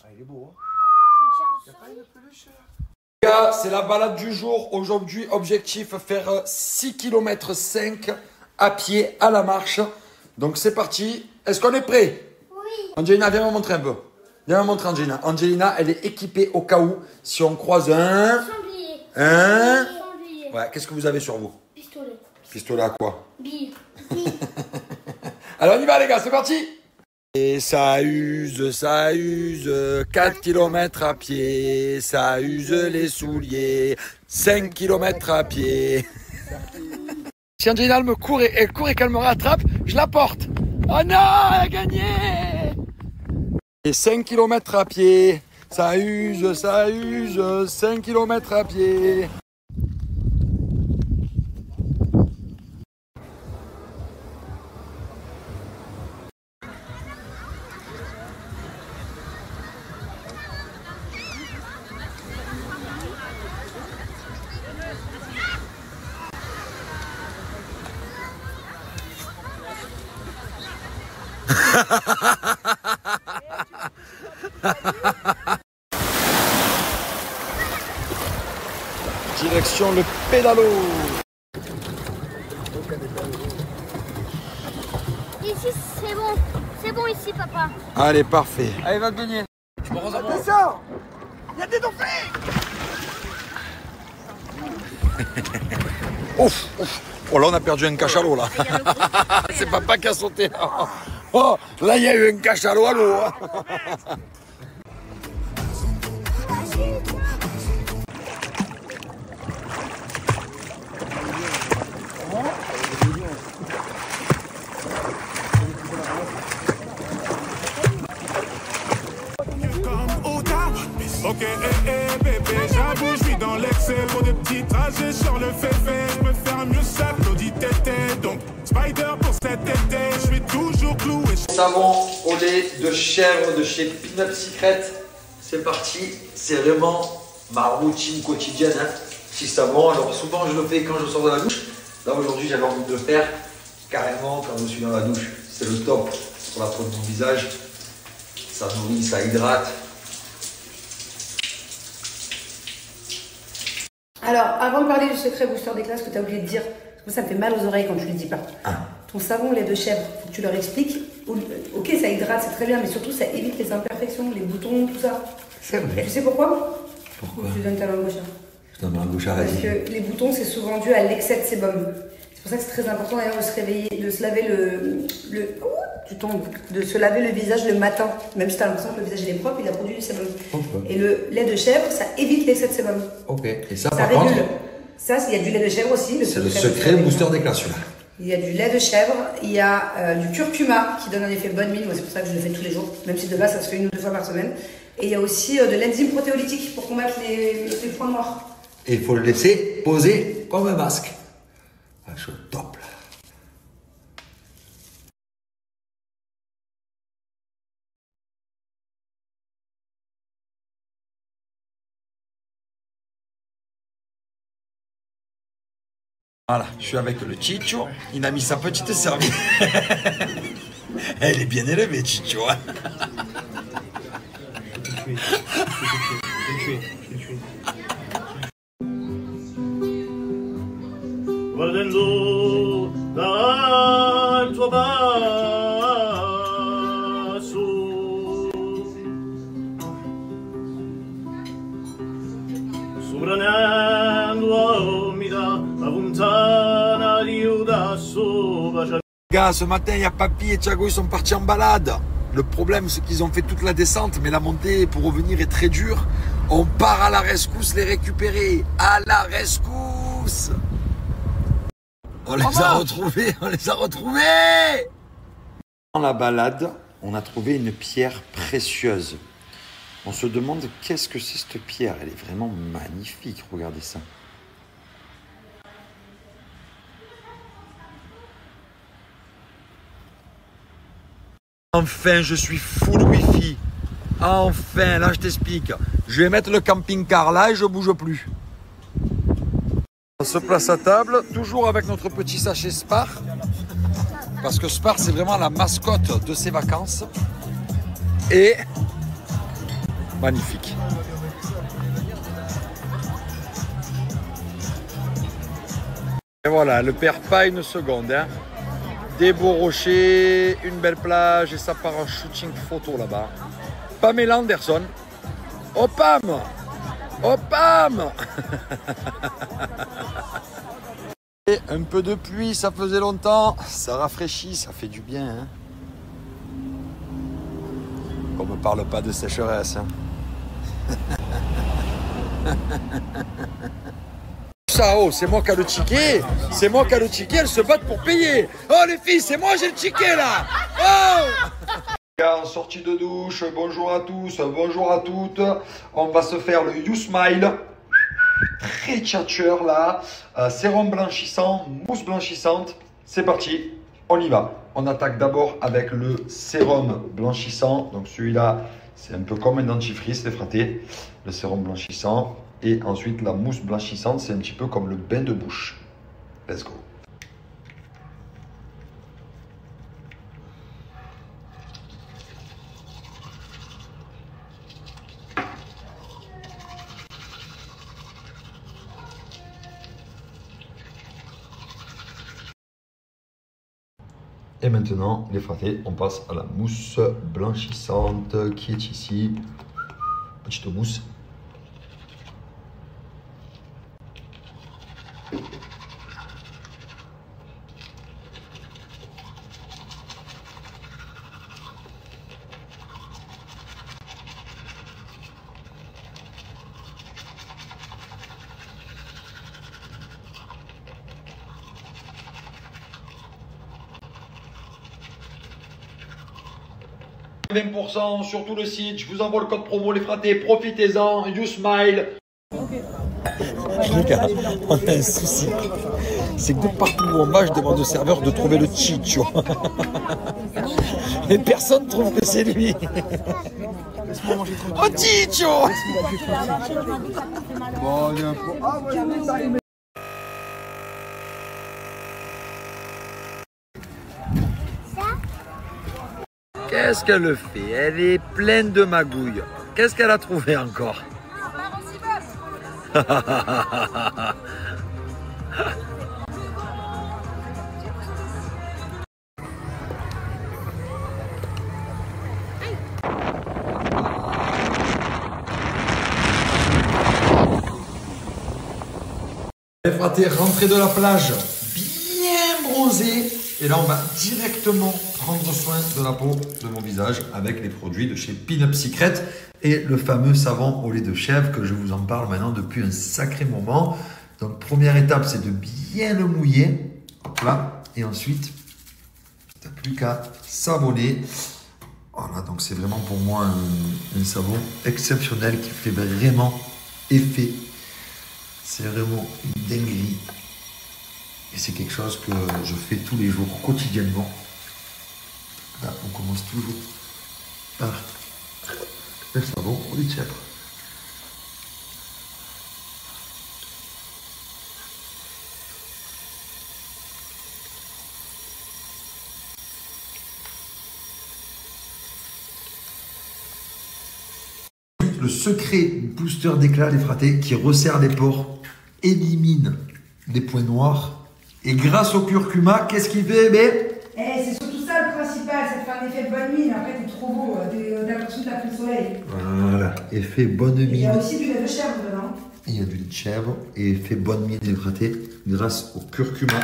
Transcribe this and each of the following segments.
Ah, il est beau, hein. Faut Y a pas une peluche là? Les gars, c'est la balade du jour. Aujourd'hui, objectif, faire 6 km 5 à pied, à la marche. Donc c'est parti. Est-ce qu'on est prêt? Oui. Angelina, viens me montrer un peu. Viens me montrer Angelina. Angelina, elle est équipée au cas où. Si on croise un... Sanglier. Un... Sanglier. Ouais, qu'est-ce que vous avez sur vous? Pistolet. Pistolet à quoi? Bille. Alors on y va les gars, c'est parti. Et ça use, 4 km à pied, ça use les souliers, 5 km à pied. Si Angelina elle me court et qu'elle me rattrape, je la porte. Oh non, elle a gagné. Et 5 km à pied, ça use, 5 km à pied. Direction le pédalo. Ici, c'est bon. C'est bon ici, papa. Allez, parfait. Allez, va te baigner. Attention, il y a des dauphins. Ouf, ouf. Oh là, on a perdu un cachalot là. C'est papa qui a sauté. Oh, là, il y a eu un cachalot à l'eau. Ok, bébé, j'avoue, je suis dans l'excès. Pour des petits trajets sur le féfé, je peux faire mieux ça, Claudie tété. Donc, Spider pour cet été, je suis toujours cloué. Savon au lait de chèvre de chez Peanut Secret. C'est parti, c'est vraiment ma routine quotidienne. Hein. Si savon, alors souvent je le fais quand je sors de la douche. Là aujourd'hui j'avais envie de le faire carrément quand je suis dans la douche. C'est le top pour la peau de mon visage. Ça nourrit, ça hydrate. Alors, avant de parler du secret booster des classes que tu as oublié de dire, parce que ça me fait mal aux oreilles quand tu le dis pas. Ton savon lait de chèvre, faut que tu leur expliques. Ok, ça hydrate, c'est très bien, mais surtout ça évite les imperfections, les boutons, tout ça. C'est vrai. Tu sais pourquoi? Pourquoi? Tu donnes ta langue gauche. Je donne ma bouche à Parce que les boutons, c'est souvent dû à l'excès de sébum. C'est pour ça que c'est très important d'ailleurs de se réveiller, de se laver tu tombes, de se laver le visage le matin. Même si tu as l'impression que le visage il est propre, il a produit du sébum. Et le lait de chèvre, ça évite l'excès de sébum. Ok, et ça, Ça par régule. contre, Ça, il y a du lait de chèvre aussi. c'est le secret booster des classes là. Il y a du lait de chèvre, il y a du curcuma qui donne un effet bonne mine. Moi, c'est pour ça que je le fais tous les jours, même si de base ça se fait 1 ou 2 fois par semaine. Et il y a aussi de l'enzyme protéolytique pour combattre les points noirs. Et il faut le laisser poser comme un masque. Ah, je suis au top là. Voilà, je suis avec le Chicho. Il a mis sa petite serviette. Elle est bien élevée, Chicho. Hein. Guardando dal tuo basso, sovraniando mi dà la fontana di Udasso. Gars, ce matin, il y a Papy et Thiago, ils sont partis en balade. Le problème, c'est qu'ils ont fait toute la descente, mais la montée pour revenir est très dure. On part à la rescousse les récupérer. À la rescousse! On les a retrouvés, on les a retrouvés! Dans la balade, on a trouvé une pierre précieuse. On se demande qu'est-ce que c'est cette pierre. Elle est vraiment magnifique, regardez ça. Enfin, je suis full wifi. Enfin, là, je t'explique. Je vais mettre le camping-car là et je bouge plus. On se place à table, toujours avec notre petit sachet Spar. Parce que Spar, c'est vraiment la mascotte de ces vacances. Et Magnifique. Et voilà, elle ne perd pas une seconde. Hein. Des beaux rochers, une belle plage et ça part en shooting photo là-bas. Pamela Anderson. Oh Pam! Oh Pam! Et un peu de pluie, ça faisait longtemps. Ça rafraîchit, ça fait du bien. Hein. On ne me parle pas de sécheresse. Hein. Ça, oh, c'est moi qui ai le ticket. C'est moi qui ai le ticket, elles se battent pour payer. Oh les filles, c'est moi, j'ai le ticket là. Oh! En sortie de douche, bonjour à tous, bonjour à toutes. On va se faire le You Smile. Très tchatcheur là. Sérum blanchissant, mousse blanchissante. C'est parti, on y va. On attaque d'abord avec le sérum blanchissant. Donc celui-là, c'est un peu comme un dentifrice, les fratés. Le sérum blanchissant. Et ensuite, la mousse blanchissante, c'est un petit peu comme le bain de bouche. Let's go. Et maintenant, les fratés, on passe à la mousse blanchissante qui est ici. Petite mousse. « 20% sur tout le site, je vous envoie le code promo les fratés, profitez-en, You Smile. » Les gars, on a un souci. C'est que de partout où on va, je demande au serveur de trouver le Chicho. Et personne ne trouve que c'est lui. Oh Chicho! Qu'est-ce qu'elle fait? Elle est pleine de magouilles. Qu'est-ce qu'elle a trouvé encore? Les fratés, rentrée de la plage, bien bronzée. Et là, on va directement prendre soin de la peau de mon visage avec les produits de chez Pin-Up Secret et le fameux savon au lait de chèvre que je vous en parle maintenant depuis un sacré moment. Donc, première étape, c'est de bien le mouiller. Hop là. Et ensuite, tu n'as plus qu'à savonner. Voilà, donc c'est vraiment pour moi un savon exceptionnel qui fait vraiment effet. C'est vraiment une dinguerie. Et c'est quelque chose que je fais tous les jours, quotidiennement. Là, on commence toujours par le savon au lait de chèvre. Le secret booster d'éclat, les fratés, qui resserre les pores, élimine les points noirs. Et grâce au curcuma, qu'est-ce qu'il fait, bébé? C'est surtout ça le principal, ça te fait un effet bonne mine. Après, t'es trop beau, t'as l'impression que t'as pris le soleil. Voilà, effet bonne mine. Il y a aussi du lait de chèvre dedans. Il y a du lait de chèvre et effet bonne mine hydraté grâce au curcuma.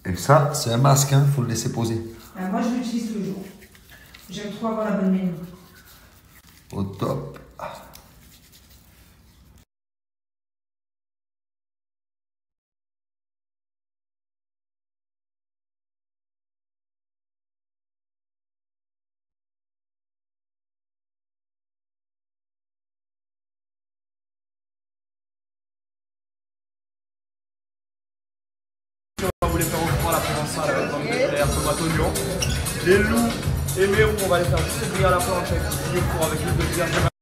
Et ça, c'est un masque, hein, faut le laisser poser. Moi, je l'utilise tous les jours. J'aime trop avoir la bonne mine. Au top. On va vous les faire au froid, la provençale avec pommes de terre, tomates, oignons. Les loups et mérous, on va les faire juste griller à la planche avec du four avec l'huile de vierge.